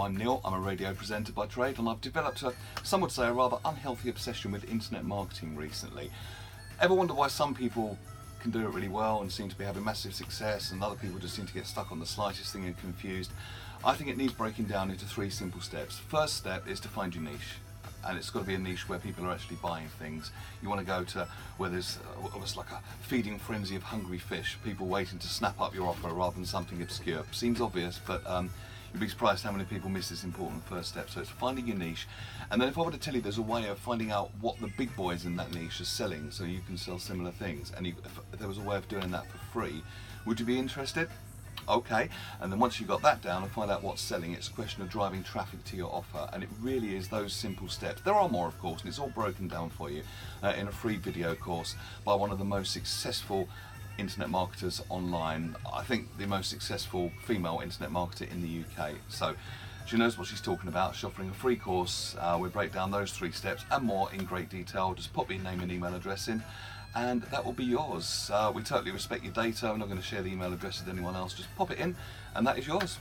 I'm Neil, I'm a radio presenter by trade, and I've developed some would say, a rather unhealthy obsession with internet marketing recently. Ever wonder why some people can do it really well and seem to be having massive success, and other people just seem to get stuck on the slightest thing and confused? I think it needs breaking down into 3 simple steps. First step is to find your niche. And it's got to be a niche where people are actually buying things. You want to go to where there's almost like a feeding frenzy of hungry fish, people waiting to snap up your offer rather than something obscure. Seems obvious, but you'd be surprised how many people miss this important first step. So it's finding your niche. And then if I were to tell you there's a way of finding out what the big boys in that niche are selling so you can sell similar things, and if there was a way of doing that for free, would you be interested? Okay, and then once you've got that down and find out what's selling, it's a question of driving traffic to your offer, and it really is those simple steps. There are more, of course, and it's all broken down for you in a free video course by one of the most successful internet marketers online. I think the most successful female internet marketer in the UK. So she knows what she's talking about. She's offering a free course. We break down those 3 steps and more in great detail. Just pop your name and email address in, and that will be yours. We totally respect your data. I'm not going to share the email address with anyone else. Just pop it in, and that is yours.